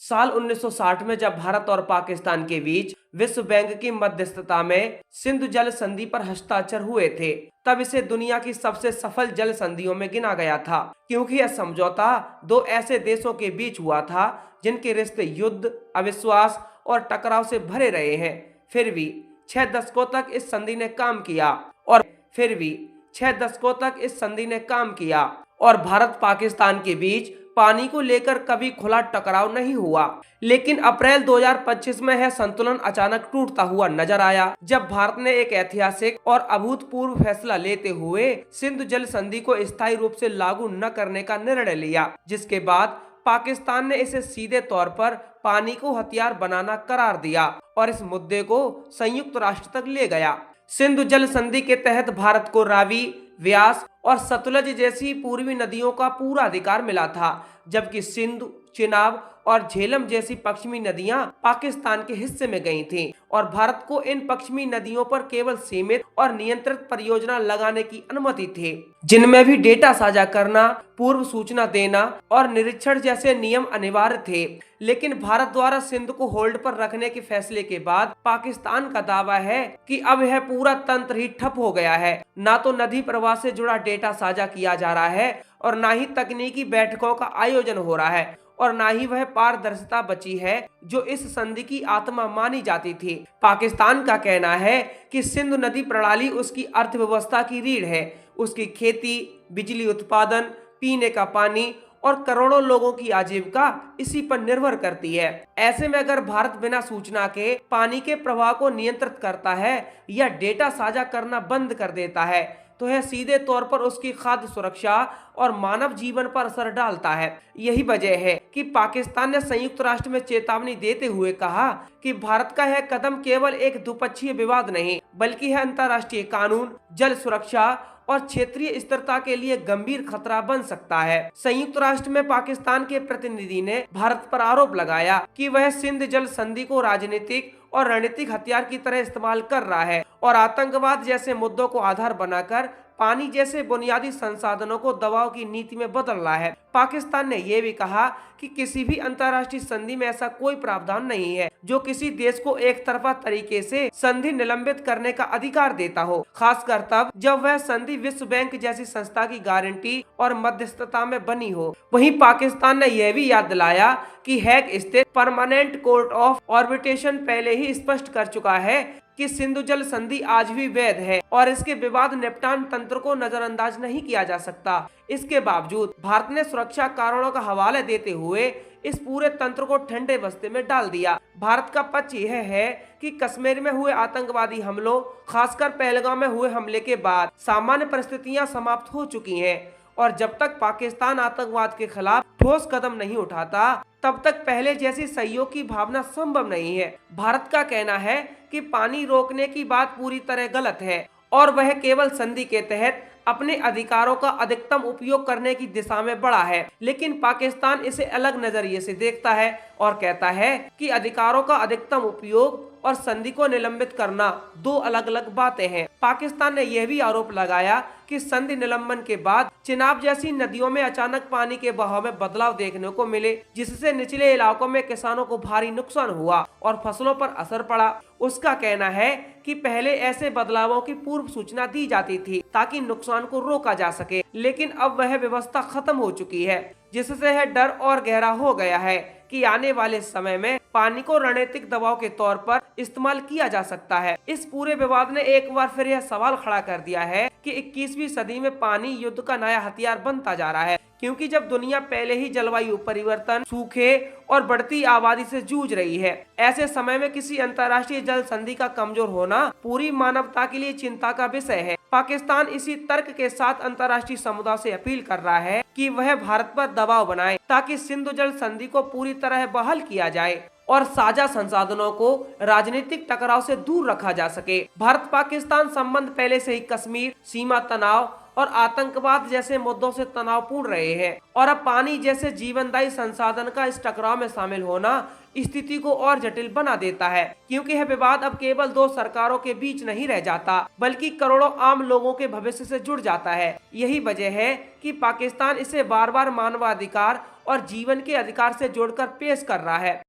साल 1960 में जब भारत और पाकिस्तान के बीच विश्व बैंक की मध्यस्थता में सिंधु जल संधि पर हस्ताक्षर हुए थे, तब इसे दुनिया की सबसे सफल जल संधियों में गिना गया था, क्योंकि यह समझौता दो ऐसे देशों के बीच हुआ था जिनके रिश्ते युद्ध, अविश्वास और टकराव से भरे रहे हैं। फिर भी 6 दशकों तक इस संधि ने काम किया और फिर भी 6 दशकों तक इस संधि ने काम किया और भारत पाकिस्तान के बीच पानी को लेकर कभी खुला टकराव नहीं हुआ। लेकिन अप्रैल 2025 में यह संतुलन अचानक टूटता हुआ नजर आया, जब भारत ने एक ऐतिहासिक और अभूतपूर्व फैसला लेते हुए सिंधु जल संधि को स्थायी रूप से लागू न करने का निर्णय लिया, जिसके बाद पाकिस्तान ने इसे सीधे तौर पर पानी को हथियार बनाना करार दिया और इस मुद्दे को संयुक्त राष्ट्र तक ले गया। सिंधु जल संधि के तहत भारत को रावी, व्यास और सतलज जैसी पूर्वी नदियों का पूरा अधिकार मिला था, जबकि सिंधु, चिनाब और झेलम जैसी पश्चिमी नदियां पाकिस्तान के हिस्से में गई थीं और भारत को इन पश्चिमी नदियों पर केवल सीमित और नियंत्रित परियोजना लगाने की अनुमति थी, जिनमें भी डेटा साझा करना, पूर्व सूचना देना और निरीक्षण जैसे नियम अनिवार्य थे। लेकिन भारत द्वारा सिंधु को होल्ड पर रखने के फैसले के बाद पाकिस्तान का दावा है कि अब यह पूरा तंत्र ही ठप हो गया है। ना तो नदी प्रवाह से जुड़ा डेटा साझा किया जा रहा है और ना ही तकनीकी बैठकों का आयोजन हो रहा है और ना ही वह पारदर्शिता बची है जो इस संधि की आत्मा मानी जाती थी। पाकिस्तान का कहना है कि सिंधु नदी प्रणाली उसकी अर्थव्यवस्था की रीढ़ है। उसकी खेती, बिजली उत्पादन, पीने का पानी और करोड़ों लोगों की आजीविका इसी पर निर्भर करती है। ऐसे में अगर भारत बिना सूचना के पानी के प्रवाह को नियंत्रित करता है या डेटा साझा करना बंद कर देता है, तो यह सीधे तौर पर उसकी खाद्य सुरक्षा और मानव जीवन पर असर डालता है। यही वजह है कि पाकिस्तान ने संयुक्त राष्ट्र में चेतावनी देते हुए कहा कि भारत का यह कदम केवल एक द्विपक्षीय विवाद नहीं, बल्कि यह अंतर्राष्ट्रीय कानून, जल सुरक्षा और क्षेत्रीय स्थिरता के लिए गंभीर खतरा बन सकता है। संयुक्त राष्ट्र में पाकिस्तान के प्रतिनिधि ने भारत पर आरोप लगाया कि वह सिंध जल संधि को राजनीतिक और रणनीतिक हथियार की तरह इस्तेमाल कर रहा है और आतंकवाद जैसे मुद्दों को आधार बनाकर पानी जैसे बुनियादी संसाधनों को दबाव की नीति में बदल रहा है। पाकिस्तान ने यह भी कहा कि किसी भी अंतर्राष्ट्रीय संधि में ऐसा कोई प्रावधान नहीं है जो किसी देश को एक तरफा तरीके से संधि निलंबित करने का अधिकार देता हो, खासकर तब जब वह संधि विश्व बैंक जैसी संस्था की गारंटी और मध्यस्थता में बनी हो। वहीं पाकिस्तान ने यह भी याद दिलाया कि हैग स्थित परमानेंट कोर्ट ऑफ आर्बिट्रेशन पहले ही स्पष्ट कर चुका है कि सिंधु जल संधि आज भी वैध है और इसके विवाद निपटान तंत्र को नजरअंदाज नहीं किया जा सकता। इसके बावजूद भारत ने सुरक्षा कारणों का हवाला देते हुए इस पूरे तंत्र को ठंडे बस्ते में डाल दिया। भारत का पक्ष यह है कि कश्मीर में हुए आतंकवादी हमलों, खासकर पहलगाम में हुए हमले के बाद सामान्य परिस्थितियां समाप्त हो चुकी हैं और जब तक पाकिस्तान आतंकवाद के खिलाफ ठोस कदम नहीं उठाता, तब तक पहले जैसी सहयोग की भावना संभव नहीं है। भारत का कहना है कि पानी रोकने की बात पूरी तरह गलत है और वह केवल संधि के तहत अपने अधिकारों का अधिकतम उपयोग करने की दिशा में बढ़ा है। लेकिन पाकिस्तान इसे अलग नजरिए से देखता है और कहता है कि अधिकारों का अधिकतम उपयोग और संधि को निलंबित करना दो अलग अलग बातें हैं। पाकिस्तान ने यह भी आरोप लगाया कि संधि निलंबन के बाद चिनाब जैसी नदियों में अचानक पानी के बहाव में बदलाव देखने को मिले, जिससे निचले इलाकों में किसानों को भारी नुकसान हुआ और फसलों पर असर पड़ा। उसका कहना है कि पहले ऐसे बदलावों की पूर्व सूचना दी जाती थी ताकि नुकसान को रोका जा सके, लेकिन अब वह व्यवस्था खत्म हो चुकी है, जिससे यह डर और गहरा हो गया है कि आने वाले समय में पानी को रणनीतिक दबाव के तौर पर इस्तेमाल किया जा सकता है। इस पूरे विवाद ने एक बार फिर यह सवाल खड़ा कर दिया है कि 21वीं सदी में पानी युद्ध का नया हथियार बनता जा रहा है, क्योंकि जब दुनिया पहले ही जलवायु परिवर्तन, सूखे और बढ़ती आबादी से जूझ रही है, ऐसे समय में किसी अंतर्राष्ट्रीय जल संधि का कमजोर होना पूरी मानवता के लिए चिंता का विषय है। पाकिस्तान इसी तर्क के साथ अंतर्राष्ट्रीय समुदाय से अपील कर रहा है कि वह भारत पर दबाव बनाए ताकि सिंधु जल संधि को पूरी तरह बहाल किया जाए और साझा संसाधनों को राजनीतिक टकराव से दूर रखा जा सके। भारत पाकिस्तान संबंध पहले से ही कश्मीर, सीमा तनाव और आतंकवाद जैसे मुद्दों से तनावपूर्ण रहे हैं। और अब पानी जैसे जीवनदायी संसाधन का इस टकराव में शामिल होना स्थिति को और जटिल बना देता है, क्योंकि यह विवाद अब केवल दो सरकारों के बीच नहीं रह जाता, बल्कि करोड़ों आम लोगों के भविष्य से जुड़ जाता है। यही वजह है कि पाकिस्तान इसे बार बार मानवाधिकार और जीवन के अधिकार से जोड़कर पेश कर रहा है।